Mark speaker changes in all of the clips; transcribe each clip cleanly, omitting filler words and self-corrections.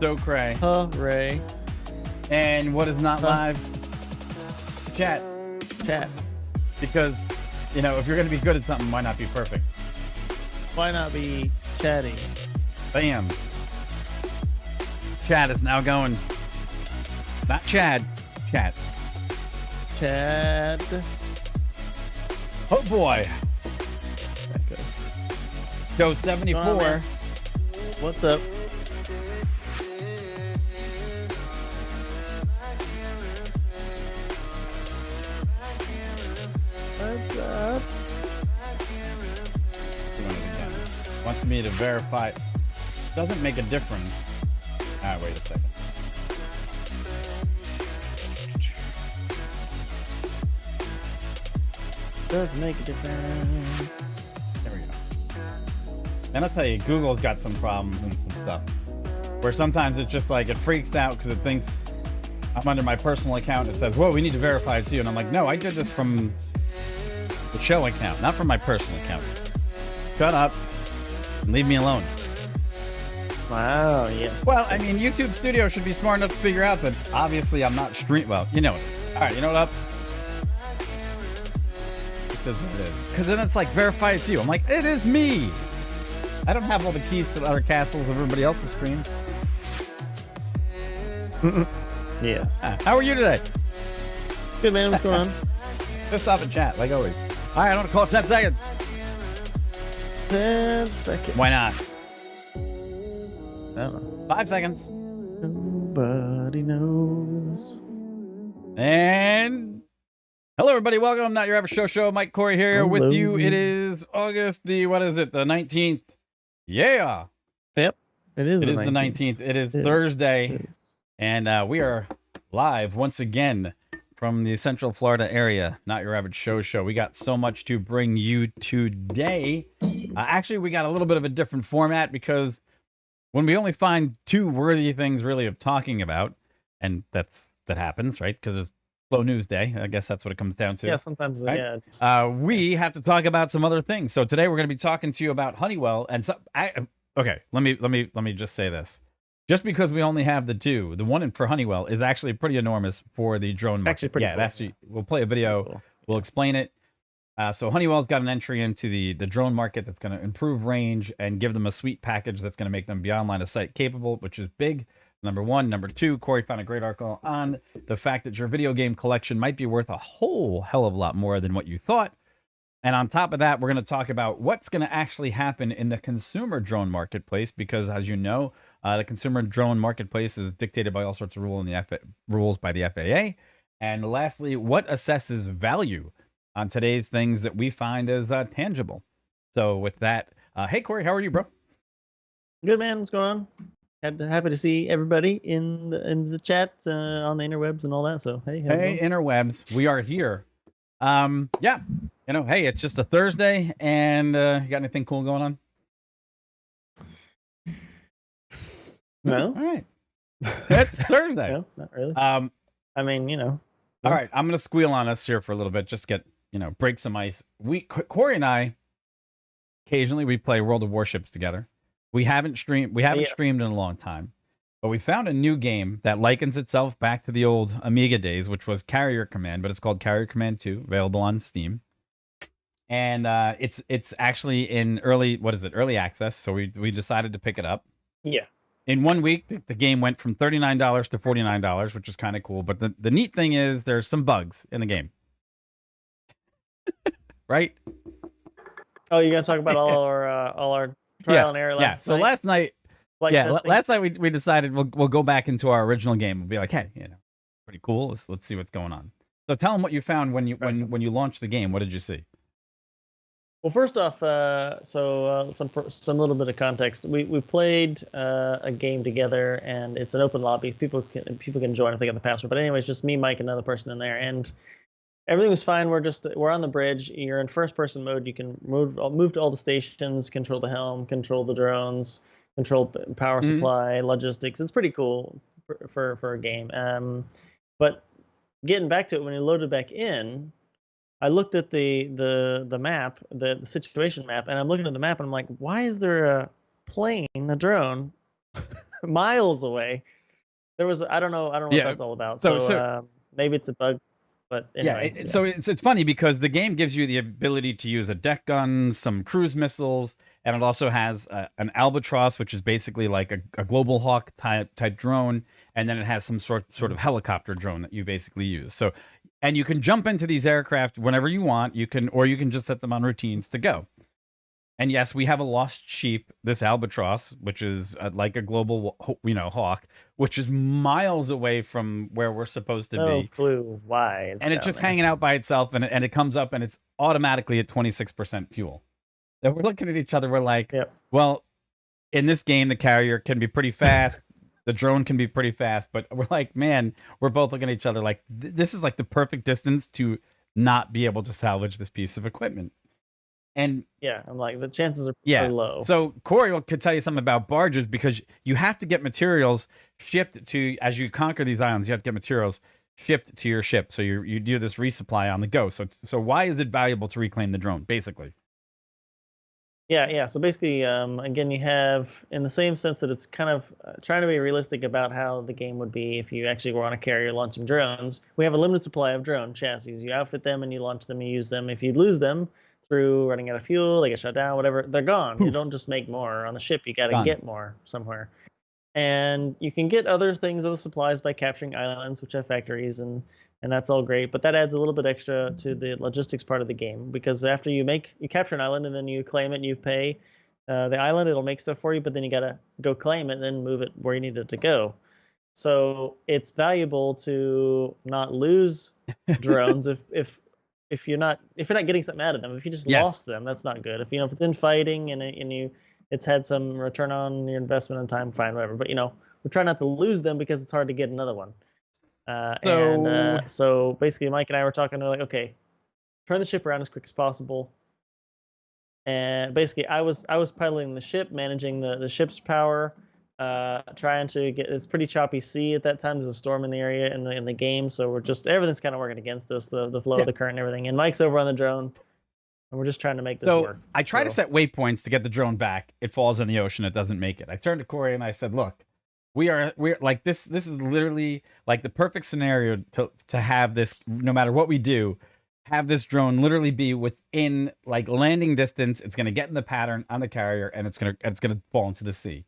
Speaker 1: So cray.
Speaker 2: Hooray.
Speaker 1: And what is not live? Chat. Because, you know, if you're going to be good at something, why not be perfect?
Speaker 2: Why not be chatty?
Speaker 1: Bam. Chat is now going. Not Chad. Chat.
Speaker 2: Chad.
Speaker 1: Oh boy.
Speaker 2: That goes.
Speaker 1: Show 74.
Speaker 2: Come on, man. What's up? What's up?
Speaker 1: Wants me to verify. Doesn't make a difference. Ah, wait a second.
Speaker 2: Does make a difference.
Speaker 1: There we go. And I'll tell you, Google's got some problems and some stuff. Where sometimes it's just like it freaks out because it thinks I'm under my personal account. It says, whoa, we need to verify it's you. And I'm like, no, I did this from the show account, not from my personal account. Shut up. And leave me alone.
Speaker 2: Wow, yes.
Speaker 1: Well, I mean, YouTube Studio should be smart enough to figure out that obviously I'm not well, you know it. All right, you know what up? It says what it is. Because then it's like, verify it's you. I'm like, it is me. I don't have all the keys to the other castles of everybody else's screens.
Speaker 2: Yes.
Speaker 1: How are you today?
Speaker 2: Good, man. What's going on?
Speaker 1: Just stop and chat, like always. All right, I want to call it 10 seconds.
Speaker 2: 10 seconds.
Speaker 1: Why not?
Speaker 2: I don't know.
Speaker 1: 5 seconds.
Speaker 2: Nobody knows.
Speaker 1: And hello, everybody. Welcome. Not your average show. Mike Corey here with you. It is August the 19th. Yeah.
Speaker 2: Yep. It is
Speaker 1: the
Speaker 2: 19th.
Speaker 1: 19th. It is Thursday. And we are live once again from the Central Florida area. Not your average show. We got so much to bring you today. Actually, we got a little bit of a different format because when we only find two worthy things really of talking about, and that happens, right? Because it's slow news day. I guess that's what it comes down to.
Speaker 2: Yeah, sometimes,
Speaker 1: right?
Speaker 2: yeah.
Speaker 1: We have to talk about some other things. So today we're going to be talking to you about Honeywell. And okay, let me just say this. Just because we only have the two, the one for Honeywell is actually pretty enormous for the drone market.
Speaker 2: Actually, pretty cool.
Speaker 1: Actually, we'll play a video. Cool. We'll explain it. So Honeywell's got an entry into the drone market that's going to improve range and give them a sweet package that's going to make them beyond line of sight capable, which is big. Number one. Number two, Corey found a great article on the fact that your video game collection might be worth a whole hell of a lot more than what you thought. And on top of that, we're going to talk about what's going to actually happen in the consumer drone marketplace, because as you know, the consumer drone marketplace is dictated by all sorts of rules by the FAA. And lastly, what assesses value on today's things that we find as tangible. So with that, hey Corey, how are you, bro?
Speaker 2: Good, man. What's going on? Happy to see everybody in the chats on the interwebs and all that. So hey,
Speaker 1: interwebs, we are here. Yeah, you know, hey, it's just a Thursday, and you got anything cool going on?
Speaker 2: No.
Speaker 1: All right. It's Thursday.
Speaker 2: No, not really. I mean, you know.
Speaker 1: All right, I'm gonna squeal on us here for a little bit, just get, you know, break some ice. Corey and I occasionally we play World of Warships together. We haven't streamed in a long time, but we found a new game that likens itself back to the old Amiga days, which was Carrier Command, but it's called Carrier Command 2, available on Steam. And it's actually in early access, so we decided to pick it up.
Speaker 2: Yeah.
Speaker 1: In 1 week, the game went from $39 to $49, which is kind of cool. But the neat thing is there's some bugs in the game. Right?
Speaker 2: Oh, you're gonna talk about all our trial and error last night?
Speaker 1: So last night, last night we decided we'll go back into our original game. We'll be like, hey, you know, pretty cool. Let's see what's going on. So tell them what you found when you launched the game. What did you see?
Speaker 2: Well, first off, some little bit of context. We played a game together, and it's an open lobby. People can join if they got the password. But anyways, just me, Mike, and another person in there, and everything was fine. We're on the bridge. You're in first person mode. You can move to all the stations, control the helm, control the drones, control power supply, logistics. It's pretty cool for a game. But getting back to it, when you loaded back in, I looked at the map, the situation map, and I'm looking at the map, and I'm like, why is there a plane, a drone, miles away. There was I don't know what
Speaker 1: Yeah.
Speaker 2: that's all about.
Speaker 1: So
Speaker 2: So maybe it's a bug, but
Speaker 1: yeah,
Speaker 2: anyway.
Speaker 1: so it's funny because the game gives you the ability to use a deck gun, some cruise missiles, and it also has an albatross, which is basically like a global hawk type drone, and then it has some sort of helicopter drone that you basically use. So, and you can jump into these aircraft whenever you want. You can just set them on routines to go. And yes, we have a lost sheep, this albatross, which is like a global, hawk, which is miles away from where we're supposed to
Speaker 2: No
Speaker 1: be.
Speaker 2: clue why it's
Speaker 1: And it's
Speaker 2: down
Speaker 1: just
Speaker 2: there.
Speaker 1: hanging out by itself, and it comes up, and it's automatically at 26% fuel. And we're looking at each other, we're like,
Speaker 2: Yep.
Speaker 1: well, in this game, the carrier can be pretty fast, the drone can be pretty fast, but we're like, man, we're both looking at each other like, this is like the perfect distance to not be able to salvage this piece of equipment. And
Speaker 2: Yeah, I'm like the chances are
Speaker 1: yeah,
Speaker 2: low.
Speaker 1: so Corey could tell you something about barges because you have to get materials shipped to, as you conquer these islands, you have to get materials shipped to your ship. So you do this resupply on the go. So why is it valuable to reclaim the drone, basically?
Speaker 2: Yeah. So basically, again, you have in the same sense that it's kind of trying to be realistic about how the game would be if you actually were on a carrier launching drones. We have a limited supply of drone chassis. You outfit them and you launch them, you use them. If you lose them through running out of fuel, they get shut down, whatever, they're gone. You don't just make more on the ship. You got to
Speaker 1: Gone.
Speaker 2: get more somewhere. And you can get other things of the supplies by capturing islands, which have factories, and that's all great. But that adds a little bit extra to the logistics part of the game because after you capture an island and then you claim it, and you pay the island, it'll make stuff for you, but then you gotta go claim it and then move it where you need it to go. So it's valuable to not lose drones if you're not getting something out of them. If you just
Speaker 1: Yes.
Speaker 2: lost them, that's not good. If it's in fighting and you it's had some return on your investment and time, fine, whatever. But we try not to lose them because it's hard to get another one. So basically, Mike and I were talking. We're like, okay, turn the ship around as quick as possible. And basically, I was piloting the ship, managing the ship's power, trying to get this pretty choppy sea at that time. There's a storm in the area in the game, so we're just everything's kind of working against us, the flow of the current and everything. And Mike's over on the drone. And we're just trying to make this work.
Speaker 1: I try to set waypoints to get the drone back. It falls in the ocean. It doesn't make it. I turned to Corey and I said, look, we're like this is literally like the perfect scenario to have this, no matter what we do, have this drone literally be within like landing distance. It's going to get in the pattern on the carrier and it's going to fall into the sea.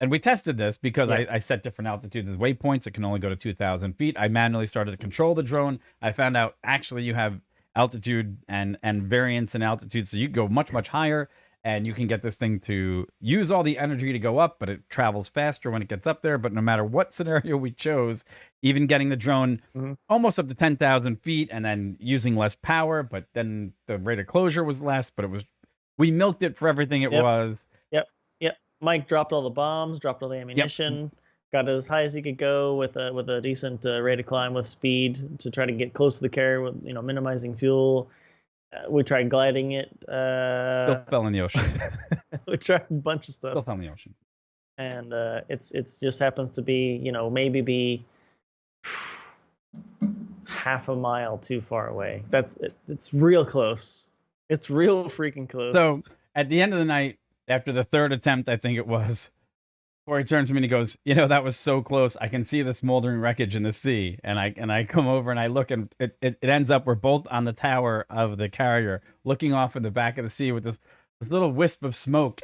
Speaker 1: And we tested this because I set different altitudes as waypoints. It can only go to 2,000 feet. I manually started to control the drone. I found out actually you have altitude and variance in altitude, so you go much higher and you can get this thing to use all the energy to go up, but it travels faster when it gets up there. But no matter what scenario we chose, even getting the drone almost up to 10,000 feet and then using less power, but then the rate of closure was less, but we milked it for everything it was.
Speaker 2: Yep Mike dropped all the bombs, dropped all the ammunition. Got as high as he could go with a decent rate of climb with speed to try to get close to the carrier with minimizing fuel. We tried gliding it.
Speaker 1: Still fell in the ocean.
Speaker 2: We tried a bunch of stuff.
Speaker 1: Still fell in the ocean.
Speaker 2: And it's just happens to be maybe be half a mile too far away. It's real close. It's real freaking close.
Speaker 1: So at the end of the night, after the third attempt, I think it was, Corey turns to me and he goes, that was so close. I can see the smoldering wreckage in the sea. And I come over and I look, and it ends up, we're both on the tower of the carrier looking off in the back of the sea with this little wisp of smoke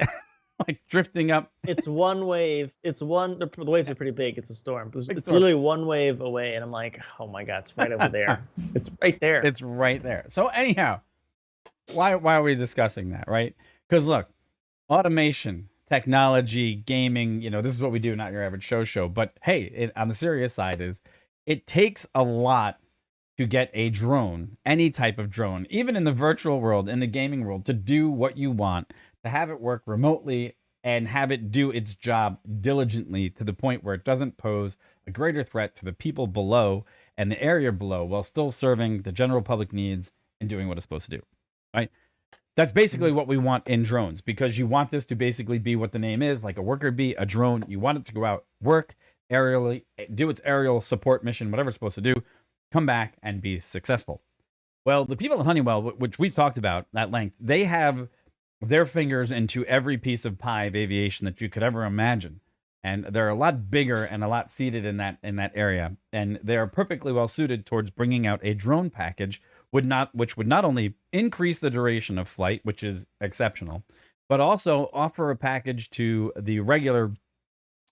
Speaker 1: like drifting up.
Speaker 2: It's one wave. The waves are pretty big. It's a storm. It's literally one wave away. And I'm like, oh my God, it's right over there. It's right there.
Speaker 1: It's right there. So anyhow, why are we discussing that, right? Because look, automation, technology, gaming, this is what we do, not your average show. But hey, on the serious side it takes a lot to get a drone, any type of drone, even in the virtual world, in the gaming world, to do what you want, to have it work remotely and have it do its job diligently to the point where it doesn't pose a greater threat to the people below and the area below while still serving the general public needs and doing what it's supposed to do, right? That's basically what we want in drones, because you want this to basically be what the name is, like a worker bee, a drone. You want it to go out, work aerially, do its aerial support mission, whatever it's supposed to do, come back and be successful. Well, the people at Honeywell, which we've talked about at length, they have their fingers into every piece of pie of aviation that you could ever imagine. and they're a lot bigger and a lot seated in that area, and they are perfectly well suited towards bringing out a drone package which would not only increase the duration of flight, which is exceptional, but also offer a package to the regular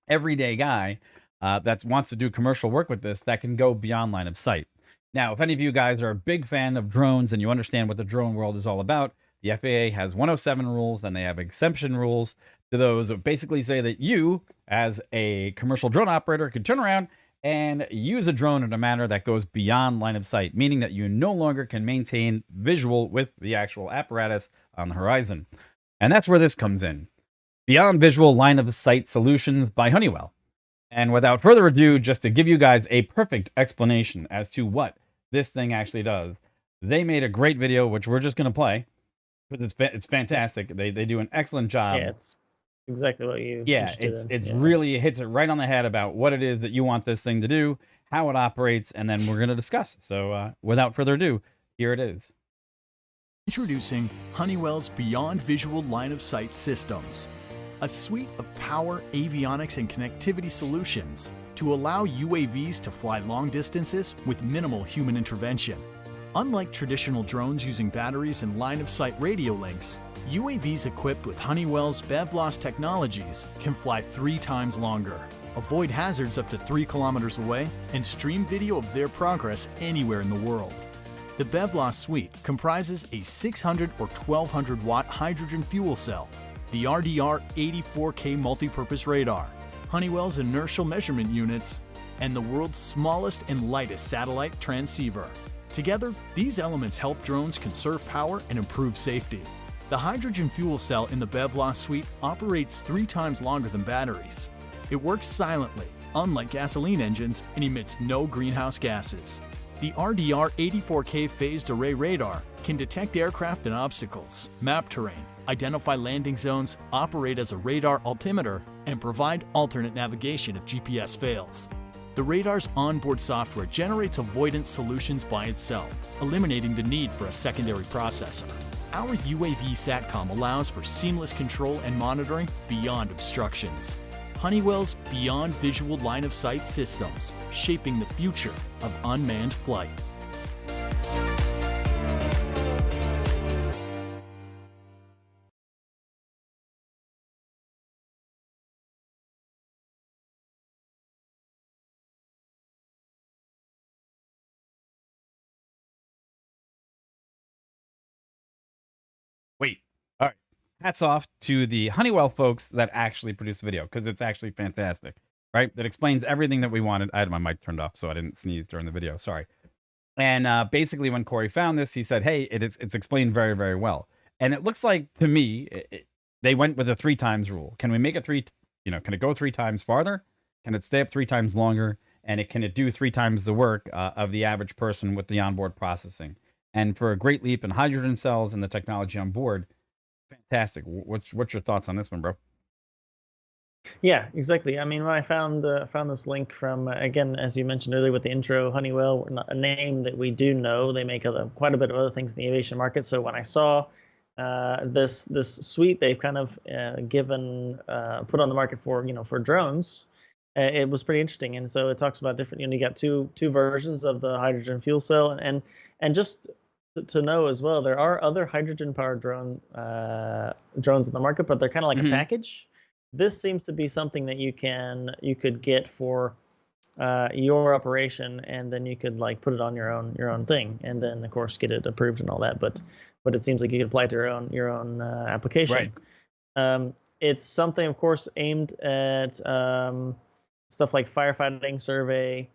Speaker 1: everyday guy that wants to do commercial work with this that can go beyond line of sight. Now, if any of you guys are a big fan of drones and you understand what the drone world is all about, the FAA has 107 rules and they have exemption rules to those that basically say that you, as a commercial drone operator, could turn around and use a drone in a manner that goes beyond line of sight, meaning that you no longer can maintain visual with the actual apparatus on the horizon. And that's where this comes in. Beyond Visual Line of Sight Solutions by Honeywell. And without further ado, just to give you guys a perfect explanation as to what this thing actually does, they made a great video, which we're just going to play, because it's fantastic. They do an excellent job.
Speaker 2: Yeah, it's exactly what you
Speaker 1: it's really hits it right on the head about what it is that you want this thing to do, how it operates, and then we're going to discuss. So without further ado, here it is.
Speaker 3: Introducing Honeywell's Beyond Visual Line of Sight Systems, a suite of power, avionics, and connectivity solutions to allow UAVs to fly long distances with minimal human intervention. Unlike traditional drones using batteries and line-of-sight radio links, UAVs equipped with Honeywell's BVLOS technologies can fly 3 times longer, avoid hazards up to 3 kilometers away, and stream video of their progress anywhere in the world. The BVLOS suite comprises a 600 or 1200 watt hydrogen fuel cell, the RDR-84K multipurpose radar, Honeywell's inertial measurement units, and the world's smallest and lightest satellite transceiver. Together, these elements help drones conserve power and improve safety. The hydrogen fuel cell in the BVLOS suite operates 3 times longer than batteries. It works silently, unlike gasoline engines, and emits no greenhouse gases. The RDR-84K phased array radar can detect aircraft and obstacles, map terrain, identify landing zones, operate as a radar altimeter, and provide alternate navigation if GPS fails. The radar's onboard software generates avoidance solutions by itself, eliminating the need for a secondary processor. Our UAV SATCOM allows for seamless control and monitoring beyond obstructions. Honeywell's Beyond Visual Line of Sight Systems, shaping the future of unmanned flight.
Speaker 1: Wait. All right. Hats off to the Honeywell folks that actually produced the video, because it's actually fantastic, right? That explains everything that we wanted. I had my mic turned off, so I didn't sneeze during the video. Sorry. And basically, when Corey found this, he said, "Hey, it's explained very, very well." And it looks like to me, they went with a 3 times rule. Can we make it can it go 3 times farther? Can it stay up 3 times longer? And can it do 3 times the work of the average person with the onboard processing? And for a great leap in hydrogen cells and the technology on board, fantastic. What's your thoughts on this one, bro?
Speaker 2: Yeah, exactly. I mean, when I found this link from again, as you mentioned earlier with the intro, Honeywell, a name that we do know. They make quite a bit of other things in the aviation market. So when I saw this suite they've kind of given put on the market for for drones, it was pretty interesting. And so it talks about different. You got two versions of the hydrogen fuel cell, and just to know as well, there are other hydrogen powered drones in the market, but they're kind of like a package. This seems to be something that you could get for your operation, and then you could like put it on your own thing, and then of course get it approved and all that. But it seems like you could apply it to your own application.
Speaker 1: Right.
Speaker 2: It's something, of course, aimed at stuff like firefighting, survey,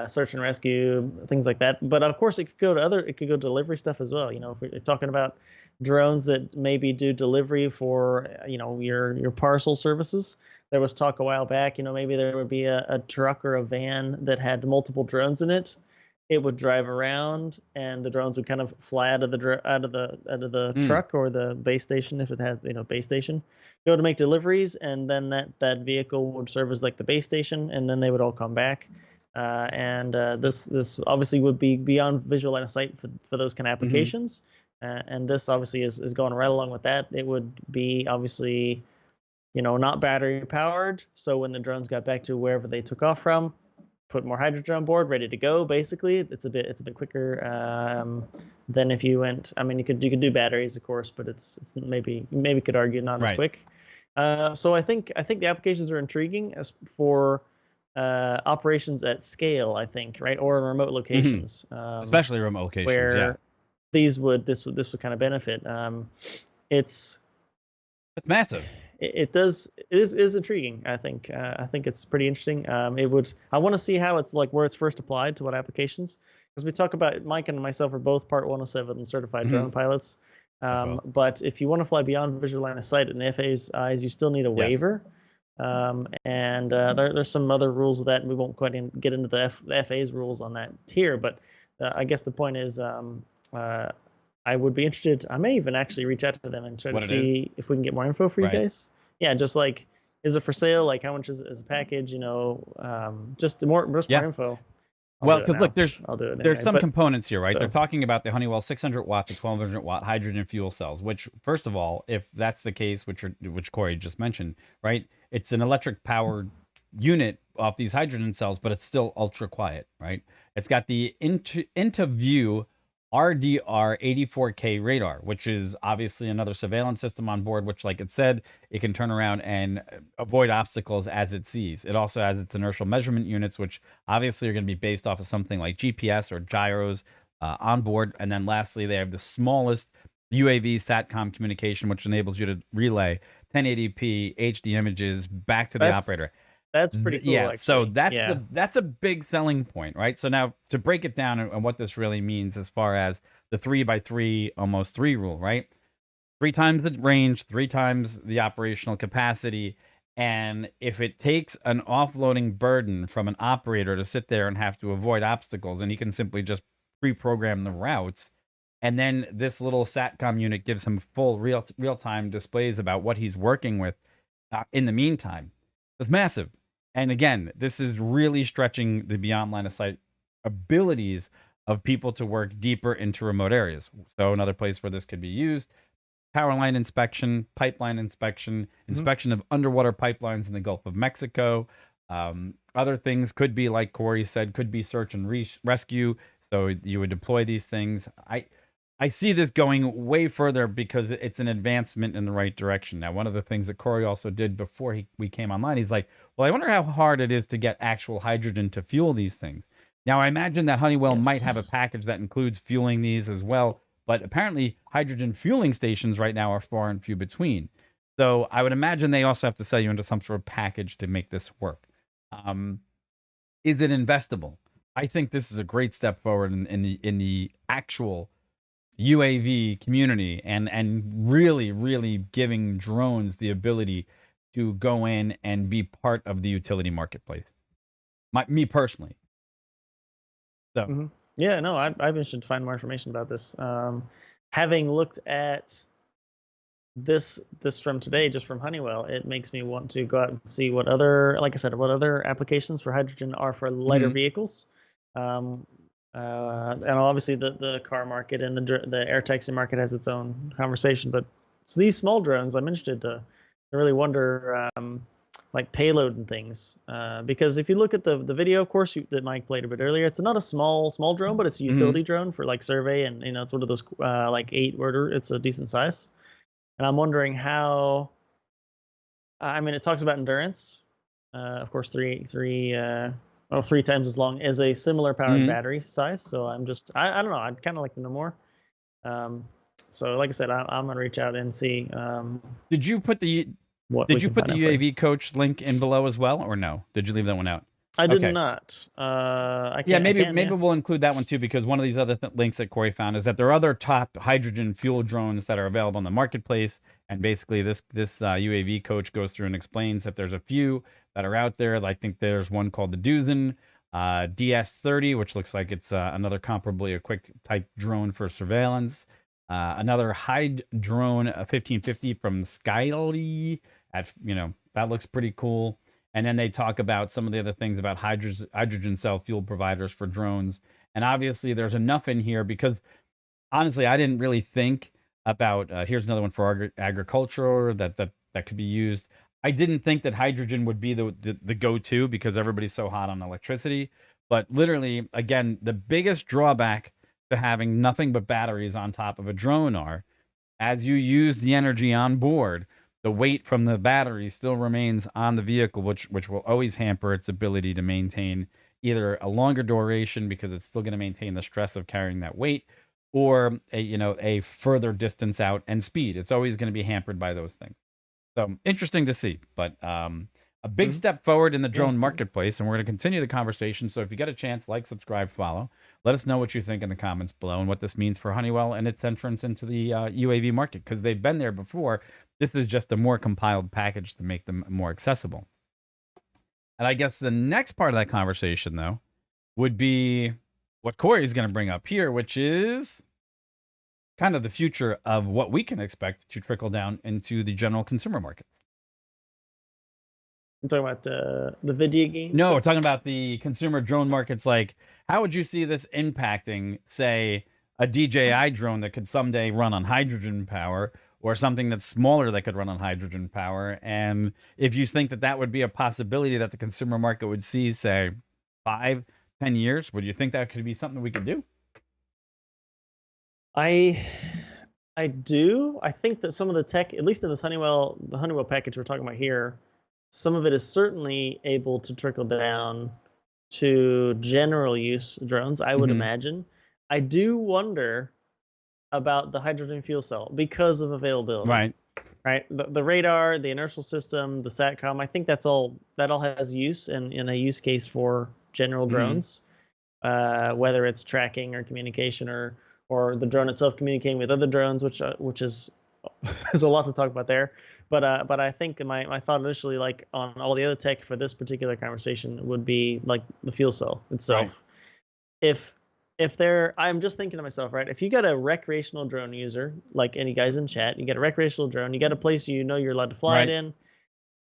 Speaker 2: search and rescue, things like that. But of course, it could go to delivery stuff as well. If we're talking about drones that maybe do delivery for your parcel services. There was talk a while back, maybe there would be a truck or a van that had multiple drones in it. It would drive around, and the drones would kind of fly out of the truck or the base station, if it had base station, go to make deliveries, and then that vehicle would serve as like the base station, and then they would all come back. This obviously would be beyond visual line of sight for those kind of applications. And this obviously is going right along with that. It would be obviously not battery powered. So when the drones got back to wherever they took off from, put more hydrogen on board, ready to go. Basically, it's a bit quicker than if you went. I mean, you could do batteries, of course, but it's maybe could argue not as quick. So I think the applications are intriguing as for operations at scale. I think, right, or in remote locations,
Speaker 1: especially remote locations,
Speaker 2: where this would kind of benefit. It's
Speaker 1: massive.
Speaker 2: It is intriguing. I think it's pretty interesting. I want to see how it's like where it's first applied to what applications, because we talk about Mike and myself are both Part 107 certified drone pilots. But if you want to fly beyond visual line of sight in the FAA's eyes, you still need a waiver. And there's some other rules with that, and we won't quite get into the FAA's rules on that here. But I guess the point is, I would be interested. I may even actually reach out to them and try to see if we can get more info for you guys. Yeah, just like, is it for sale? Like, how much is it as a package? Just more info.
Speaker 1: Well, because look, there's some components here, right? They're talking about the Honeywell 600 watt to 1200 watt hydrogen fuel cells, which, first of all, if that's the case, which Corey just mentioned, right? It's an electric powered unit off these hydrogen cells, but it's still ultra quiet, right? It's got the IntuView RDR 84K radar, which is obviously another surveillance system on board, which, like it said, it can turn around and avoid obstacles as it sees. It also has its inertial measurement units, which obviously are going to be based off of something like GPS or gyros on board. And then lastly, they have the smallest UAV SATCOM communication, which enables you to relay 1080p HD images back to the operator.
Speaker 2: That's pretty cool.
Speaker 1: Yeah,
Speaker 2: actually.
Speaker 1: so that's a big selling point, right? So now to break it down and what this really means as far as the 3x3, almost 3 rule, right? 3 times the range, 3 times the operational capacity, and if it takes an offloading burden from an operator to sit there and have to avoid obstacles, and he can simply just pre-program the routes, and then this little SATCOM unit gives him full real-time displays about what he's working with in the meantime. It's massive. And again, this is really stretching the beyond line of sight abilities of people to work deeper into remote areas. So another place where this could be used: power line inspection, pipeline inspection, inspection of underwater pipelines in the Gulf of Mexico. Other things could be, like Corey said, could be search and rescue. So you would deploy these things. I see this going way further because it's an advancement in the right direction. Now, one of the things that Corey also did before we came online, he's like, well, I wonder how hard it is to get actual hydrogen to fuel these things. Now, I imagine that Honeywell might have a package that includes fueling these as well, but apparently hydrogen fueling stations right now are far and few between. So I would imagine they also have to sell you into some sort of package to make this work. Is it investable? I think this is a great step forward in the actual UAV community and really giving drones the ability to go in and be part of the utility marketplace. Me personally. So
Speaker 2: yeah, no, I've been interested to find more information about this. Having looked at this from today, just from Honeywell, it makes me want to go out and see what other, like I said, what other applications for hydrogen are for lighter vehicles. And obviously the car market and the air taxi market has its own conversation, but so these small drones, I'm interested to really wonder like payload and things, because if you look at the video, of course, that Mike played a bit earlier, it's not a small drone, but it's a utility drone for like survey, and it's one of those like 8 order. It's a decent size, and I'm wondering how. I mean, it talks about endurance, of course, 3 times as long as a similar powered battery size. So I don't know. I'd kind of like to know more. So like I said, I'm gonna reach out and see.
Speaker 1: Did you put the UAV coach link in below as well, or no? Did you leave that one out?
Speaker 2: I did not.
Speaker 1: Maybe we'll include that one too, because one of these other links that Corey found is that there are other top hydrogen fuel drones that are available in the marketplace, and basically this UAV coach goes through and explains that there's a few that are out there. I think there's one called the Duzin DS30, which looks like it's another comparably equipped type drone for surveillance. Another Hyde drone 1550 from Skyly that looks pretty cool. And then they talk about some of the other things about hydrogen cell fuel providers for drones. And obviously there's enough in here because honestly, I didn't really think about, here's another one for agriculture that could be used. I didn't think that hydrogen would be the go-to because everybody's so hot on electricity. But literally, again, the biggest drawback to having nothing but batteries on top of a drone are, as you use the energy on board, the weight from the battery still remains on the vehicle, which will always hamper its ability to maintain either a longer duration because it's still going to maintain the stress of carrying that weight, or a further distance out and speed. It's always going to be hampered by those things. So interesting to see, but a big step forward in the drone marketplace, and we're going to continue the conversation. So if you get a chance, like, subscribe, follow. Let us know what you think in the comments below and what this means for Honeywell and its entrance into the UAV market, because they've been there before. This is just a more compiled package to make them more accessible. And I guess the next part of that conversation, though, would be what Corey's going to bring up here, which is kind of the future of what we can expect to trickle down into the general consumer markets.
Speaker 2: I'm talking about the video game.
Speaker 1: No, we're talking about the consumer drone markets. Like, how would you see this impacting, say, a DJI drone that could someday run on hydrogen power, or something that's smaller that could run on hydrogen power? And if you think that that would be a possibility that the consumer market would see, say, 5-10 years, would you think that could be something we could do?
Speaker 2: I do. I think that some of the tech, at least in this the Honeywell package we're talking about here, some of it is certainly able to trickle down to general use drones, I would imagine. I do wonder about the hydrogen fuel cell because of availability. Right. The radar, the inertial system, the SATCOM, I think that all has use in a use case for general drones, whether it's tracking or communication or the drone itself communicating with other drones, which is there's a lot to talk about there. But I think my thought initially, like on all the other tech for this particular conversation, would be like the fuel cell itself. Right. I'm just thinking to myself, right? If you got a recreational drone user, like any guys in chat, you get a recreational drone, you got a place you're allowed to fly it in,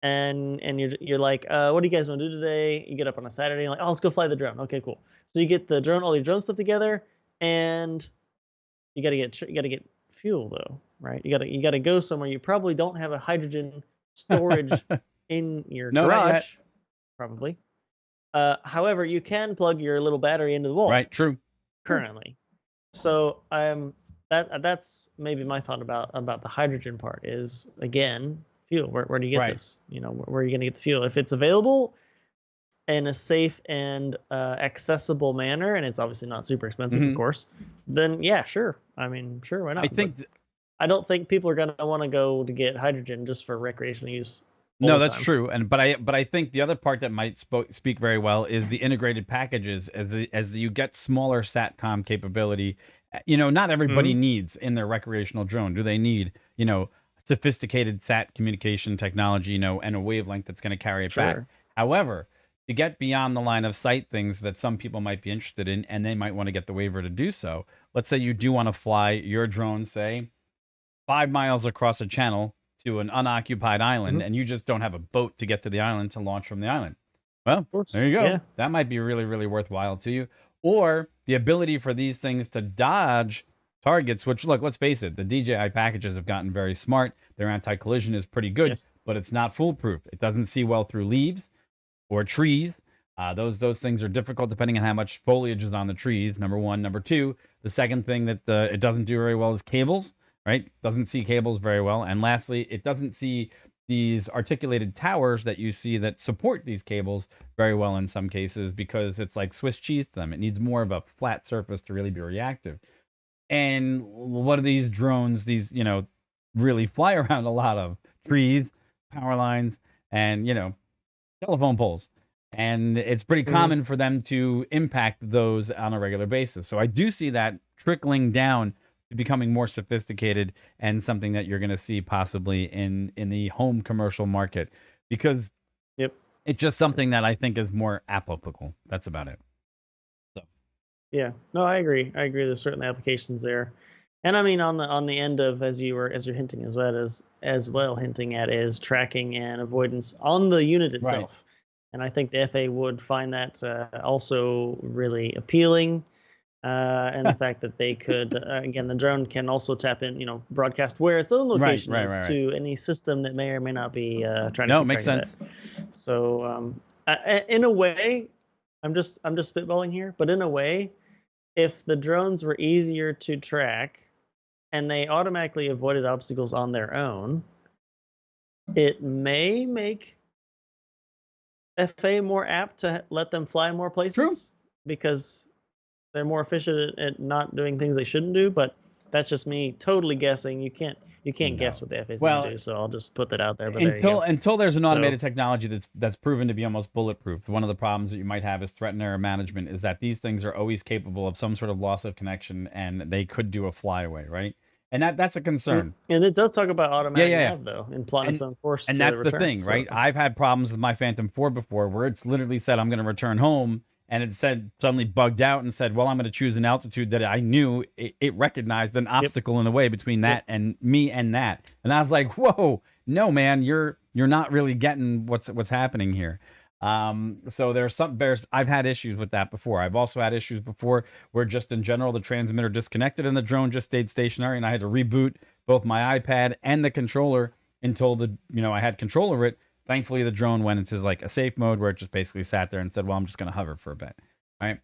Speaker 2: and you're like, what do you guys want to do today? You get up on a Saturday, and you're like, oh, let's go fly the drone. Okay, cool. So you get all your drone stuff together, and you gotta get fuel though, right? You gotta go somewhere. You probably don't have a hydrogen storage in your garage, probably. However, you can plug your little battery into the wall.
Speaker 1: Right. True.
Speaker 2: Currently, so that's maybe my thought about the hydrogen part is, again, fuel. Where do you get this? Where are you gonna get the fuel? If it's available in a safe and accessible manner, and it's obviously not super expensive, of course, then yeah, sure. I mean, sure, why not? I don't think people are gonna want to go to get hydrogen just for recreational use.
Speaker 1: No, that's true. But I think the other part that might speak very well is the integrated packages as you get smaller SATCOM capability. Not everybody needs in their recreational drone. Do they need, sophisticated SAT communication technology, and a wavelength that's going to carry it back? However, to get beyond the line of sight things that some people might be interested in, and they might want to get the waiver to do so. Let's say you do want to fly your drone, say, 5 miles across a channel to an unoccupied island, and you just don't have a boat to get to the island to launch from the island. Well, there you go. Yeah. That might be really, really worthwhile to you. Or the ability for these things to dodge targets, which, look, let's face it, the DJI packages have gotten very smart. Their anti-collision is pretty good, but it's not foolproof. It doesn't see well through leaves or trees. Those things are difficult depending on how much foliage is on the trees, number one. Number two, the second thing that it doesn't do very well is cables. Right? Doesn't see cables very well. And lastly, it doesn't see these articulated towers that you see that support these cables very well in some cases, because it's like Swiss cheese to them. It needs more of a flat surface to really be reactive. And what are these drones? These, really fly around a lot of trees, power lines, and, telephone poles. And it's pretty common for them to impact those on a regular basis. So I do see that trickling down, becoming more sophisticated, and something that you're going to see possibly in the home commercial market, because it's just something that I think is more applicable. That's about it. So
Speaker 2: yeah, no, I agree. There's certainly applications there, and I mean on the end of as you're hinting as well hinting at is tracking and avoidance on the unit itself, and I think the FAA would find that also really appealing. and the fact that they could, again, the drone can also tap in, broadcast where its own location is to any system that may or may not be trying to keep
Speaker 1: makes
Speaker 2: track
Speaker 1: sense.
Speaker 2: of that. So, in a way, I'm just spitballing here, but in a way, if the drones were easier to track and they automatically avoided obstacles on their own, it may make FA more apt to let them fly more places because they're more efficient at not doing things they shouldn't do. But that's just me totally guessing. You can't guess what the FA is going to do, so I'll just put that out there. But
Speaker 1: until there's an automated technology that's proven to be almost bulletproof, one of the problems that you might have is threat and error management is that these things are always capable of some sort of loss of connection, and they could do a flyaway, right? And that's a concern.
Speaker 2: And it does talk about automatic nav, though, and plot its own course.
Speaker 1: And that's the thing, right? I've had problems with my Phantom 4 before where it's literally said, I'm going to return home. And it said, suddenly bugged out and said, well, I'm going to choose an altitude that I knew it recognized an obstacle in the way between that and me and that. And I was like, whoa, no, man, you're not really getting what's happening here. So I've had issues with that before. I've also had issues before where just in general, the transmitter disconnected and the drone just stayed stationary, and I had to reboot both my iPad and the controller until I had control over it. Thankfully, the drone went into like a safe mode where it just basically sat there and said, well, I'm just going to hover for a bit. All right.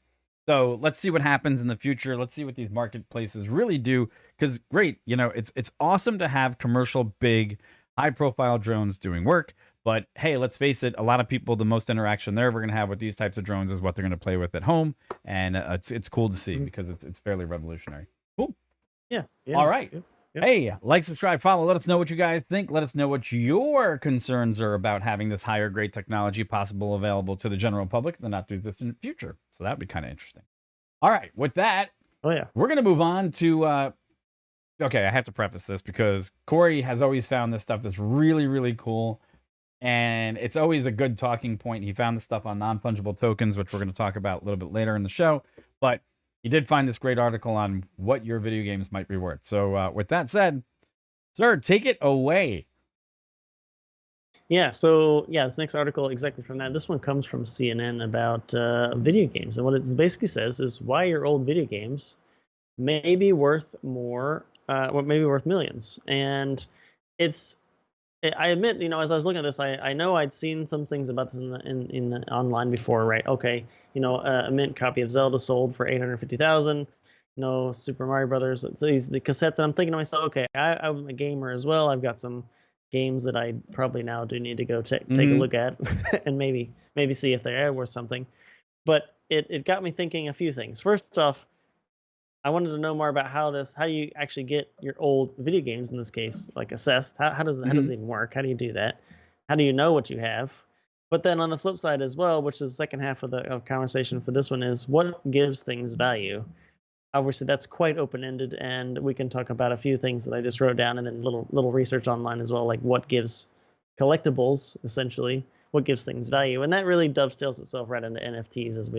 Speaker 1: So let's see what happens in the future. Let's see what these marketplaces really do. Because great, it's awesome to have commercial, big, high profile drones doing work. But hey, let's face it, a lot of people, the most interaction they're ever going to have with these types of drones is what they're going to play with at home. And it's cool to see because it's fairly revolutionary. Cool.
Speaker 2: Yeah.
Speaker 1: All right. Yep. Hey, like, subscribe, follow. Let us know what you guys think. Let us know what your concerns are about having this higher grade technology possible available to the general public in the not too distant future. So that would be kind of interesting. All right. With that, we're going to move on to... okay, I have to preface this because Corey has always found this stuff that's really, really cool. And it's always a good talking point. He found this stuff on non-fungible tokens, which we're going to talk about a little bit later in the show. But he did find this great article on what your video games might be worth. So with that said, sir, take it away.
Speaker 2: Yeah, so this next article exactly from that. This one comes from CNN about video games. And what it basically says is why your old video games may be worth more, maybe worth millions. And I admit, as I was looking at this, I know I'd seen some things about this in the online before, right? Okay, a mint copy of Zelda sold for 850,000. Super Mario Brothers. So the cassettes, and I'm thinking to myself, okay, I'm a gamer as well. I've got some games that I probably now do need to go take a look at and maybe see if they're worth something. But it got me thinking a few things. First off, I wanted to know more about how you actually get your old video games, in this case, like assessed. How does it even work? How do you do that? How do you know what you have? But then on the flip side as well, which is the second half of the conversation for this one, is what gives things value? Obviously, that's quite open-ended, and we can talk about a few things that I just wrote down, and then little research online as well, like what gives collectibles, essentially, what gives things value, and that really dovetails itself right into NFTs as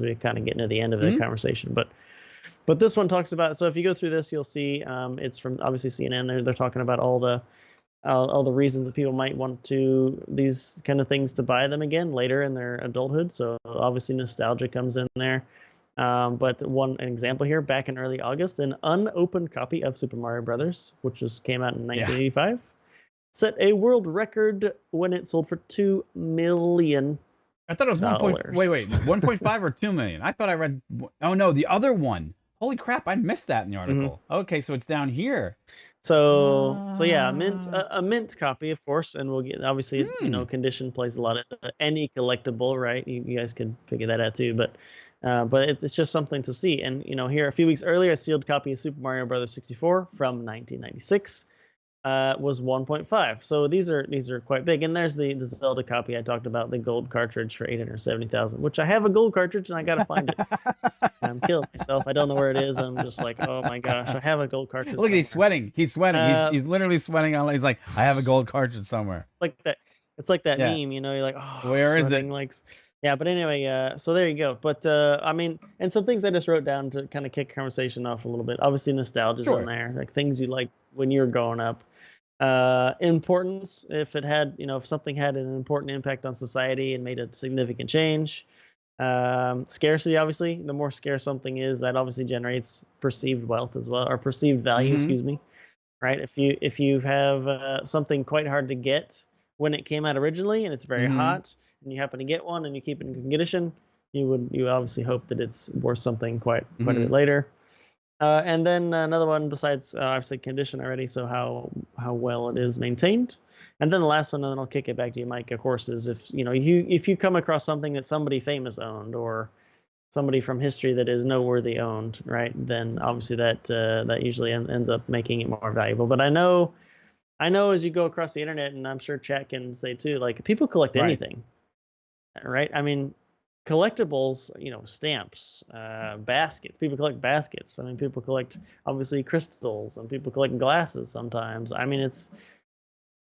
Speaker 2: we kind of get into the end of the conversation. But this one talks about, so if you go through this, you'll see it's from obviously CNN. They're talking about all the reasons that people might want these kind of things to buy them again later in their adulthood. So obviously nostalgia comes in there. But an example here, back in early August, an unopened copy of Super Mario Brothers, which came out in 1985, set a world record when it sold for $2 million.
Speaker 1: I thought it was 1.5 or 2 million. I thought I read. Oh no, the other one. Holy crap! I missed that in the article. Okay, so it's down here.
Speaker 2: So yeah, a mint copy, of course, and we'll get obviously condition plays a lot of any collectible, right? You guys could figure that out too, but it's just something to see. And here a few weeks earlier, a sealed copy of Super Mario Brothers 64 from 1996. Was 1.5. So these are quite big. And there's the Zelda copy I talked about, the gold cartridge for 870,000, which I have a gold cartridge and I gotta find it. I'm killing myself. I don't know where it is. I'm just like, oh my gosh, I have a gold cartridge.
Speaker 1: Look, he's sweating. He's sweating. He's literally sweating. He's like, I have a gold cartridge somewhere.
Speaker 2: Like that. It's like that meme, you're like, oh,
Speaker 1: where is it?
Speaker 2: Like, yeah, but anyway, so there you go. But I mean, and some things I just wrote down to kind of kick conversation off a little bit. Obviously, nostalgia's on there, like things you liked when you were growing up. Importance, if something had an important impact on society and made a significant change. Scarcity, obviously, the more scarce something is, that obviously generates perceived wealth as well, or perceived value, excuse me. Right? If you have something quite hard to get when it came out originally, and it's very hot, and you happen to get one and you keep it in good condition, you obviously hope that it's worth something quite a bit later. And then another one besides obviously condition already, so how well it is maintained. And then the last one, and then I'll kick it back to you, Mike, of course, is if you come across something that somebody famous owned, or somebody from history that is noteworthy owned, right? Then obviously that usually ends up making it more valuable. But I know as you go across the internet, and I'm sure chat can say too, like people collect anything, right? I mean, collectibles, stamps, baskets. People collect baskets. I mean, people collect obviously crystals, and people collect glasses sometimes. I mean,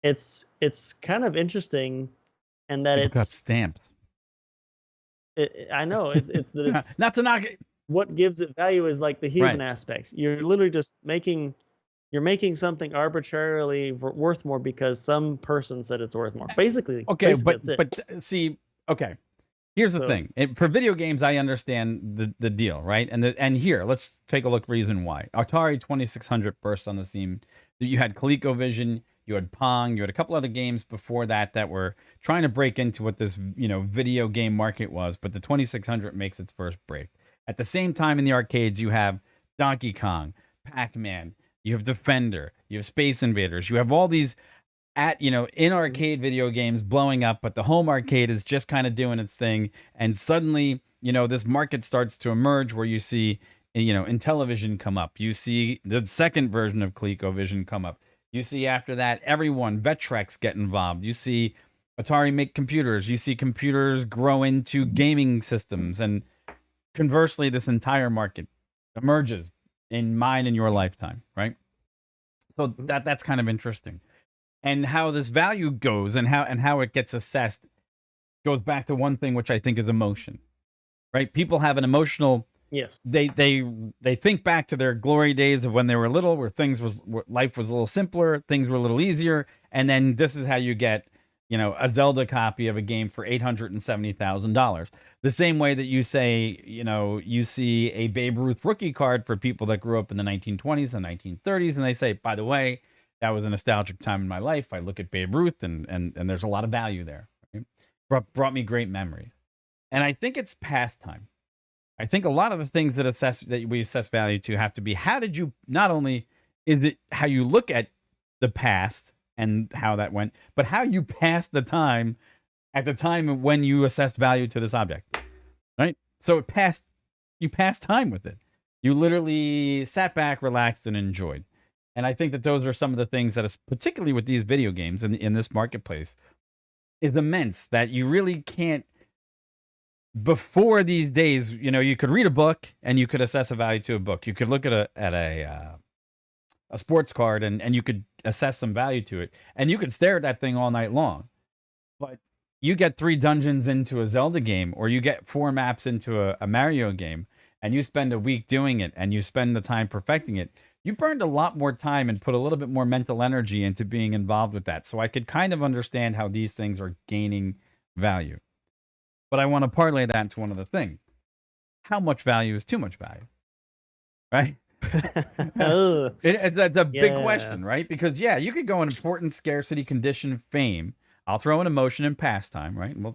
Speaker 2: it's kind of interesting, and that
Speaker 1: People got stamps.
Speaker 2: I know it's that it's
Speaker 1: not to knock it.
Speaker 2: What gives it value is like the human aspect. You're literally just making something arbitrarily worth more because some person said it's worth more. Basically,
Speaker 1: okay,
Speaker 2: basically
Speaker 1: but see, okay. Here's the thing. For video games, I understand the deal, right? And here, let's take a look. Reason why Atari 2600 burst on the scene. You had ColecoVision, you had Pong, you had a couple other games before that were trying to break into what this video game market was. But the 2600 makes its first break. At the same time, in the arcades, you have Donkey Kong, Pac-Man, you have Defender, you have Space Invaders, you have all these in arcade video games blowing up, but the home arcade is just kind of doing its thing. And suddenly, this market starts to emerge where you see, Intellivision come up. You see the second version of ColecoVision come up. You see after that, everyone, Vectrex get involved. You see Atari make computers. You see computers grow into gaming systems. And conversely, this entire market emerges in mine and your lifetime, right? So that's kind of interesting. And how this value goes and how it gets assessed goes back to one thing, which I think is emotion, right? People have an emotional.
Speaker 2: Yes.
Speaker 1: They think back to their glory days of when they were little, where life was a little simpler, things were a little easier, and then this is how you get, a Zelda copy of a game for $870,000. The same way that you say, you see a Babe Ruth rookie card for people that grew up in the 1920s and 1930s, and they say, by the way, that was a nostalgic time in my life. I look at Babe Ruth, and there's a lot of value there. Right? Brought me great memories. And I think it's pastime. I think a lot of the things that we assess value to have to be, how did you, not only is it how you look at the past and how that went, but how you passed the time at the time when you assessed value to this object, right? So you passed time with it. You literally sat back, relaxed, and enjoyed. And I think that those are some of the things that, particularly with these video games in this marketplace, is immense, that you really can't. Before these days, you could read a book and you could assess a value to a book. You could look at a sports card and you could assess some value to it, and you could stare at that thing all night long. But you get 3 dungeons into a Zelda game, or you get 4 maps into a Mario game, and you spend a week doing it, and you spend the time perfecting it. You burned a lot more time and put a little bit more mental energy into being involved with that. So I could kind of understand how these things are gaining value. But I want to parlay that into one other thing. How much value is too much value? Right? That's a big question, right? Because, you could go in important, scarcity, condition, fame. I'll throw in emotion and pastime, right? And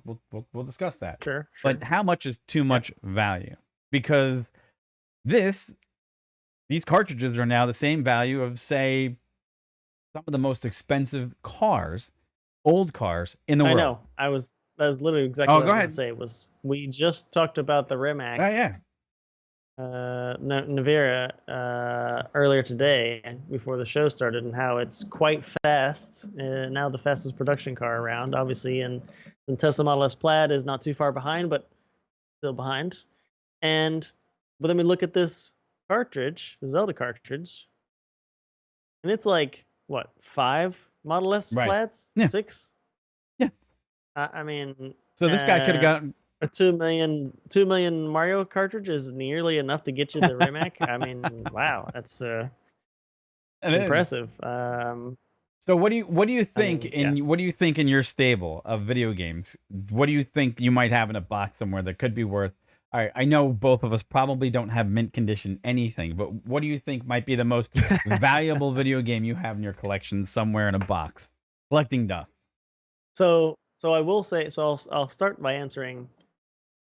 Speaker 1: we'll discuss that.
Speaker 2: Sure.
Speaker 1: But how much is too much value? Because these cartridges are now the same value of, say, some of the most expensive cars, old cars in the world.
Speaker 2: I know. That was literally exactly what I was going to say. We just talked about the Rimac.
Speaker 1: Oh, yeah.
Speaker 2: Navira earlier today before the show started, and how it's quite fast. Now the fastest production car around, obviously, and the Tesla Model S Plaid is not too far behind, but still behind. But then we look at this cartridge, the Zelda cartridge, and it's like what, 5 Model S Plaids? 6?
Speaker 1: Yeah.
Speaker 2: I mean,
Speaker 1: so this guy could have gotten
Speaker 2: a 2 million Mario cartridge is nearly enough to get you the Rimac. I mean, wow, that's impressive.
Speaker 1: So what do you think
Speaker 2: mean,
Speaker 1: what do you think in your stable of video games? What do you think you might have in a box somewhere that could be worth? All right, I know both of us probably don't have mint condition anything, but what do you think might be the most valuable video game you have in your collection somewhere in a box? Collecting dust.
Speaker 2: So I will say, so I'll start by answering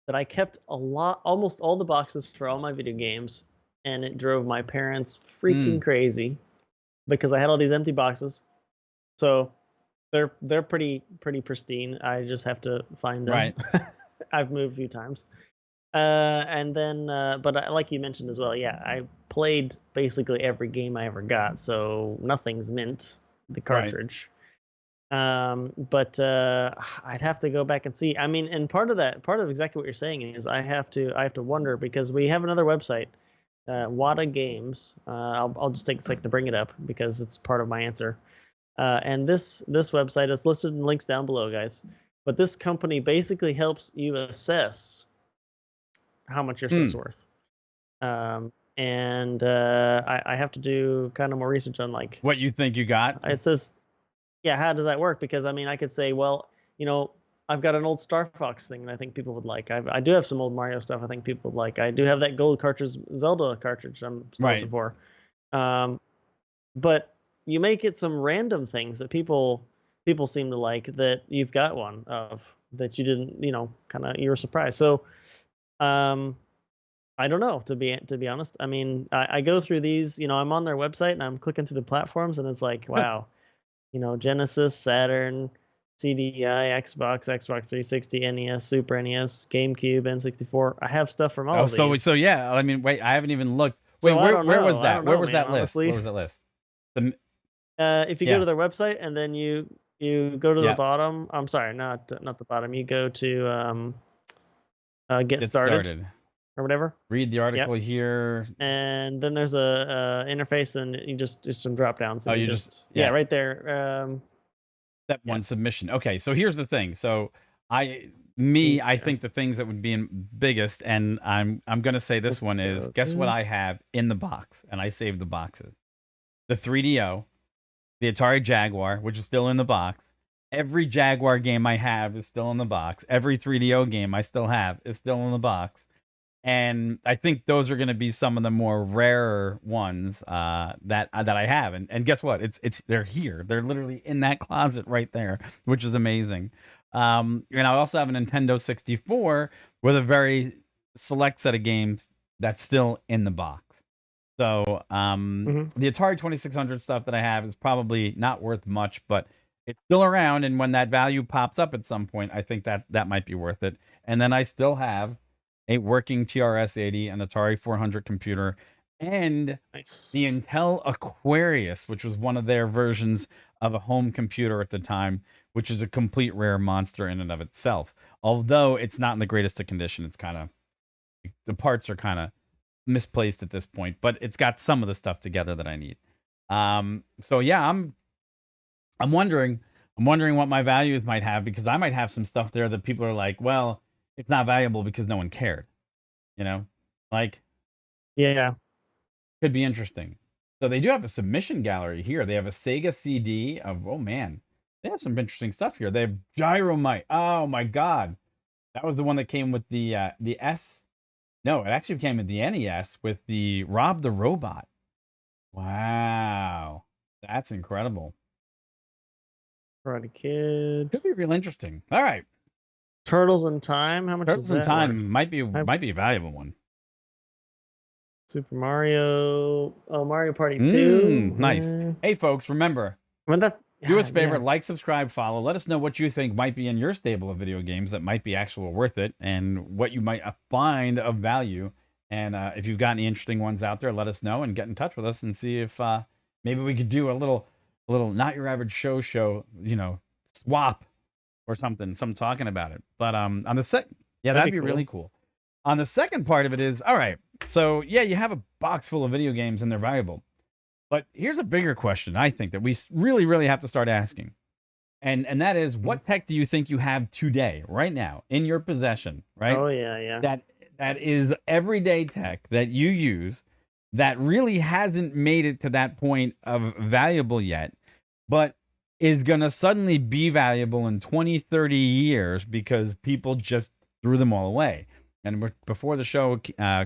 Speaker 2: that I kept almost all the boxes for all my video games, and it drove my parents freaking crazy because I had all these empty boxes. So they're pretty pristine. I just have to find them.
Speaker 1: Right.
Speaker 2: I've moved a few times. And then, but like you mentioned as well, yeah, I played basically every game I ever got, so nothing's mint, the cartridge. But I'd have to go back and see. I mean, and part of exactly what you're saying is I have to wonder, because we have another website, Wada Games. I'll just take a second to bring it up because it's part of my answer. And this website is listed in links down below, guys. But this company basically helps you assess how much your stuff's worth. And I have to do kind of more research on like
Speaker 1: what you think you got.
Speaker 2: It says, yeah, how does that work? Because I mean, I could say, well, I've got an old Star Fox thing that I think people would like. I do have some old Mario stuff I think people would like. I do have that gold cartridge, Zelda cartridge I'm still looking for. But you may get some random things that people seem to like that you've got one of that you didn't, you were surprised. So I don't know, to be honest. I mean, I go through these, I'm on their website and I'm clicking through the platforms and it's like, wow, Genesis, Saturn, CDI, Xbox 360, NES, Super NES, GameCube, N64. I have stuff from all of these.
Speaker 1: So yeah, I mean, wait, I haven't even looked. Wait, where was that? Where was that list? Where was that list?
Speaker 2: If you go to their website and then you go to the bottom, I'm sorry, not the bottom. You go to get started or whatever.
Speaker 1: Read the article here,
Speaker 2: and then there's a interface, and you just some drop downs.
Speaker 1: Oh, you just
Speaker 2: right there.
Speaker 1: Step one, submission. Okay, so here's the thing. So I think the things that would be in biggest, and I'm gonna say this one is, guess what I have in the box, and I saved the boxes. The 3DO, the Atari Jaguar, which is still in the box. Every Jaguar game I have is still in the box. Every 3DO game I still have is still in the box. And I think those are going to be some of the more rarer ones that I have. And guess what? They're here. They're literally in that closet right there, which is amazing. And I also have a Nintendo 64 with a very select set of games that's still in the box. So the Atari 2600 stuff that I have is probably not worth much, but it's still around. And when that value pops up at some point, I think that might be worth it. And then I still have a working TRS-80, an Atari 400 computer, and the Intel Aquarius, which was one of their versions of a home computer at the time, which is a complete rare monster in and of itself. Although it's not in the greatest of condition, it's kind of, the parts are kind of misplaced at this point, but it's got some of the stuff together that I need. So yeah, I'm wondering what my values might have, because I might have some stuff there that people are like, well, it's not valuable because no one cared, like,
Speaker 2: yeah,
Speaker 1: could be interesting. So they do have a submission gallery here. They have a Sega CD of, oh man, they have some interesting stuff here. They have Gyromite. Oh my God. That was the one that came with the S. No, it actually came with the NES with the Rob the Robot. Wow. That's incredible.
Speaker 2: Karate Kid.
Speaker 1: Could be real interesting. All right.
Speaker 2: Turtles in Time. How much is that?
Speaker 1: Turtles in Time
Speaker 2: worth?
Speaker 1: might be a valuable one.
Speaker 2: Super Mario. Oh, Mario Party 2.
Speaker 1: Nice. Hey, folks, remember, do us a favor,
Speaker 2: yeah.
Speaker 1: like, subscribe, follow. Let us know what you think might be in your stable of video games that might be actual worth it, and what you might find of value. And if you've got any interesting ones out there, let us know and get in touch with us and see if maybe we could do a little Not Your Average Show, swap or something. Some talking about it. But on the second, that'd be cool. Really cool. On the second part of it is, all right, so yeah, you have a box full of video games and they're valuable. But here's a bigger question, I think, that we really, really have to start asking. And that is, what tech do you think you have today, right now, in your possession, right?
Speaker 2: Oh, yeah.
Speaker 1: That is everyday tech that you use that really hasn't made it to that point of valuable yet, but is going to suddenly be valuable in 20, 30 years because people just threw them all away. And before the show,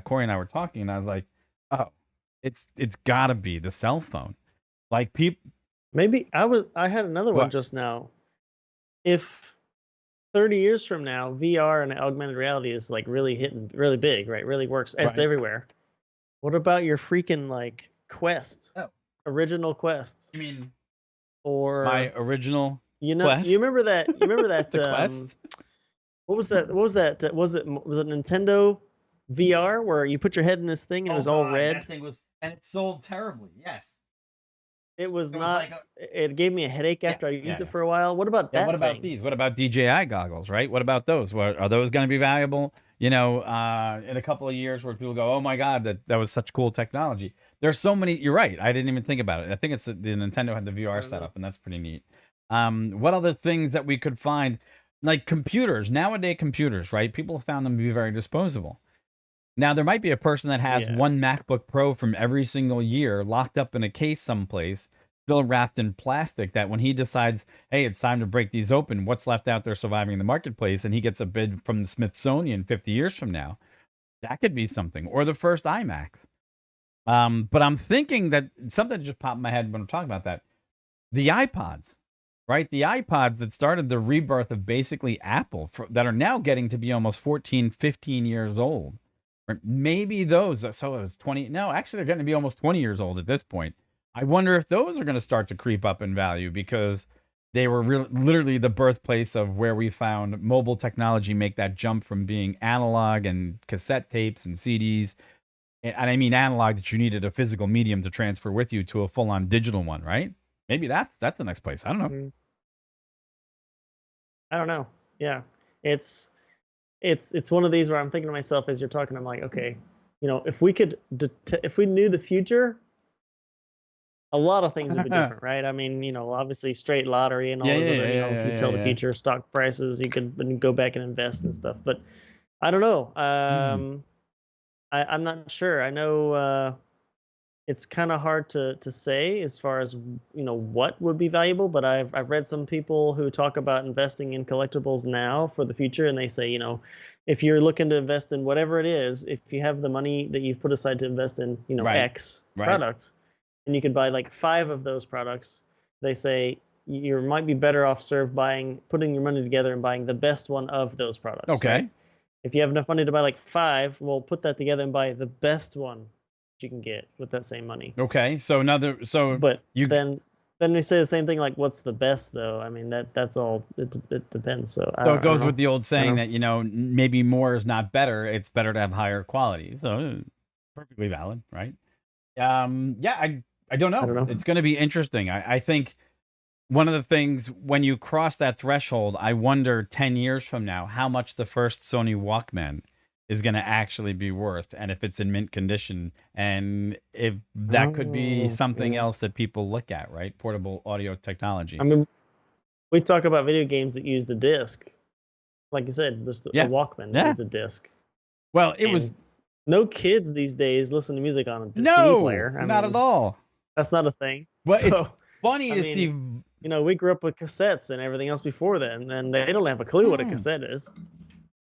Speaker 1: Corey and I were talking, and I was like, oh, it's got to be the cell phone. Like people.
Speaker 2: Maybe I had another one
Speaker 1: What?
Speaker 2: just now. If 30 years from now, VR and augmented reality is like really hitting really big, right? Really works. It's
Speaker 1: Right.
Speaker 2: everywhere. What about your freaking like Quest?
Speaker 1: Oh.
Speaker 2: Original Quests.
Speaker 1: You mean
Speaker 2: Or
Speaker 1: my original
Speaker 2: Quest? You remember that
Speaker 1: the Quest?
Speaker 2: What was that? Was it Nintendo VR where you put your head in this thing and it was all red?
Speaker 1: That thing was, and it sold terribly. Yes.
Speaker 2: It was
Speaker 1: It was
Speaker 2: not.
Speaker 1: like
Speaker 2: It gave me a headache after I used it for a while. What about that?
Speaker 1: What about
Speaker 2: thing?
Speaker 1: these? What about DJI goggles? Right? What about those? Are those going to be valuable? In a couple of years, where people go, "Oh my God, that was such cool technology." There's so many. You're right. I didn't even think about it. I think it's the Nintendo had the VR setup, and that's pretty neat. What other things that we could find, like computers? Nowadays, computers, right? People have found them to be very disposable. Now, there might be a person that has one MacBook Pro from every single year locked up in a case someplace, still wrapped in plastic, that when he decides, hey, it's time to break these open, what's left out there surviving in the marketplace, and he gets a bid from the Smithsonian 50 years from now, that could be something. Or the first iMacs. But I'm thinking that something just popped in my head when I'm talking about that. The iPods, right? The iPods that started the rebirth of basically Apple, that are now getting to be almost 14, 15 years old. Or maybe those, so it was 20. No, actually, they're getting to be almost 20 years old at this point. I wonder if those are going to start to creep up in value because they were literally the birthplace of where we found mobile technology make that jump from being analog and cassette tapes and CDs. And I mean analog that you needed a physical medium to transfer with you to a full-on digital one, right? Maybe that's the next place. I don't know.
Speaker 2: I don't know. Yeah, it's one of these where I'm thinking to myself as you're talking, I'm like, okay, if we could, if we knew the future, a lot of things would be different, right? I mean, obviously straight lottery and all those other, if you tell the future, stock prices, you could go back and invest and stuff. But I don't know. I'm not sure. I know it's kind of hard to say as far as what would be valuable, but I've read some people who talk about investing in collectibles now for the future, and they say, if you're looking to invest in whatever it is, if you have the money that you've put aside to invest in X product, and you could buy like 5 of those products, they say you might be better off served putting your money together and buying the best one of those products.
Speaker 1: Okay.
Speaker 2: Right? If you have enough money to buy like 5, well, put that together and buy the best one you can get with that same money.
Speaker 1: Okay,
Speaker 2: but then we say the same thing, like what's the best though? I mean that's all it depends. So
Speaker 1: it goes with the old saying that maybe more is not better. It's better to have higher quality. So perfectly valid, right? I don't know. It's going to be interesting. I think one of the things when you cross that threshold, I wonder 10 years from now how much the first Sony Walkman is going to actually be worth, and if it's in mint condition, and if that could be something else that people look at, right? Portable audio technology.
Speaker 2: I mean, we talk about video games that used a disc, like you said, the Walkman that used a disc.
Speaker 1: Well, it was
Speaker 2: no kids these days listen to music on a CD player.
Speaker 1: Not at all.
Speaker 2: That's not a thing.
Speaker 1: Well, it's funny to see.
Speaker 2: We grew up with cassettes and everything else before then, and they don't have a clue what a cassette is.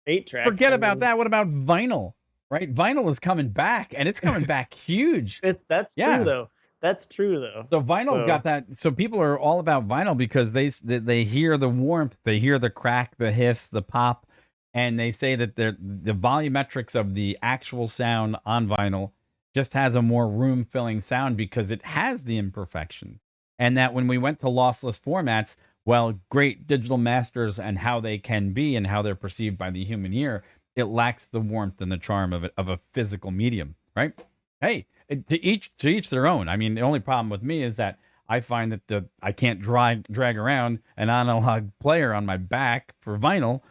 Speaker 2: 8-track.
Speaker 1: Forget about that. What about vinyl? Right? Vinyl is coming back, and it's coming back huge.
Speaker 2: That's true, though. That's true, though.
Speaker 1: So vinyl got that. So people are all about vinyl because they hear the warmth, they hear the crack, the hiss, the pop, and they say that the volumetrics of the actual sound on vinyl just has a more room-filling sound because it has the imperfections. And that when we went to lossless formats, well, great digital masters and how they can be and how they're perceived by the human ear, it lacks the warmth and the charm of a physical medium, right? Hey, to each their own. I mean, the only problem with me is that I find that I can't drag around an analog player on my back for vinyl.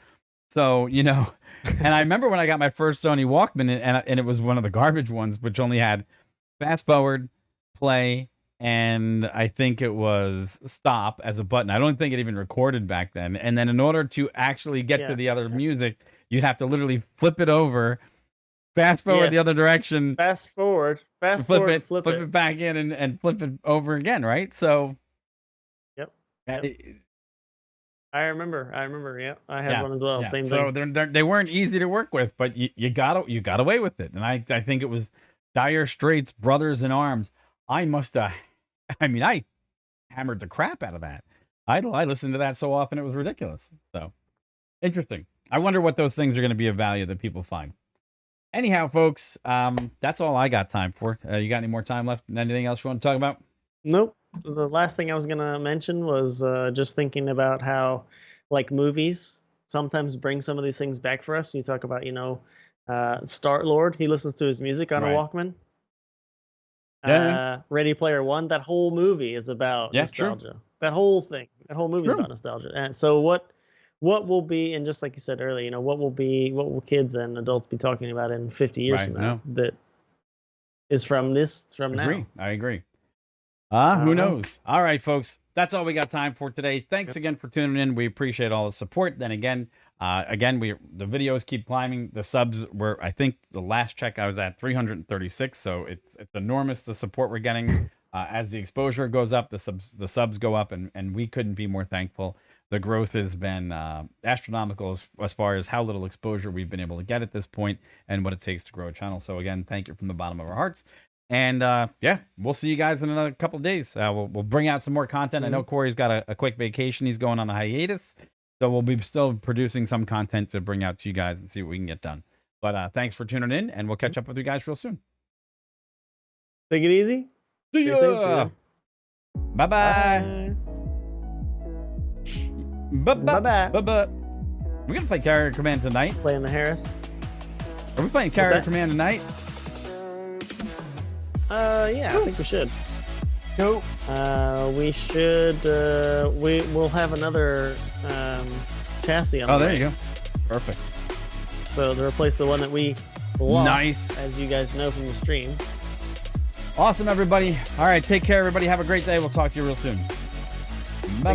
Speaker 1: So, and I remember when I got my first Sony Walkman, and it was one of the garbage ones, which only had fast forward, play, and I think it was stop as a button. I don't think it even recorded back then. And then in order to actually get to the other music, you'd have to literally flip it over, fast forward the other direction,
Speaker 2: fast forward,
Speaker 1: flip it back in and flip it over again, right? So
Speaker 2: I remember. Yeah, I had one as well.
Speaker 1: Yeah.
Speaker 2: Same
Speaker 1: so
Speaker 2: thing.
Speaker 1: they weren't easy to work with, but you got away with it. And I think it was Dire Straits, Brothers in Arms. I must have, I mean, I hammered the crap out of that. I listened to that so often it was ridiculous. So interesting. I wonder what those things are going to be of value that people find. Anyhow, folks, that's all I got time for. You got any more time left? Anything else you want to talk about?
Speaker 2: Nope. The last thing I was gonna mention was just thinking about how, like, movies sometimes bring some of these things back for us. You talk about, Star-Lord. He listens to his music on a
Speaker 1: Right.
Speaker 2: Walkman.
Speaker 1: Yeah.
Speaker 2: Ready Player One. That whole movie is about nostalgia.
Speaker 1: True.
Speaker 2: That whole thing. That whole movie is
Speaker 1: True.
Speaker 2: about nostalgia. And so what will be, and just like you said earlier, what will kids and adults be talking about in 50 years
Speaker 1: Right,
Speaker 2: from now that is from now?
Speaker 1: I agree. Who knows? All right, folks. That's all we got time for today. Thanks again for tuning in. We appreciate all the support. Then again, the videos keep climbing. The subs were, I think the last check I was at 336. So it's enormous, the support we're getting. As the exposure goes up, the subs go up, and we couldn't be more thankful. The growth has been astronomical as far as how little exposure we've been able to get at this point and what it takes to grow a channel. So again, thank you from the bottom of our hearts. And yeah, we'll see you guys in another couple of days. We'll bring out some more content. I know Corey's got a quick vacation. He's going on a hiatus. So we'll be still producing some content to bring out to you guys and see what we can get done. But thanks for tuning in, and we'll catch up with you guys real soon.
Speaker 2: Take it easy.
Speaker 1: See ya. Bye-bye.
Speaker 2: Bye-bye.
Speaker 1: Bye-bye. We're going to play Carrier Command tonight.
Speaker 2: Playing the Harris.
Speaker 1: Are we playing Carrier Command tonight?
Speaker 2: Yeah, I think we should.
Speaker 1: Cool.
Speaker 2: We should. We'll have another chassis on.
Speaker 1: Oh, there you go. Perfect.
Speaker 2: So to replace the one that we lost,
Speaker 1: Nice.
Speaker 2: as you guys know from the stream.
Speaker 1: Awesome, everybody. All right, take care, everybody. Have a great day. We'll talk to you real soon. Bye-bye.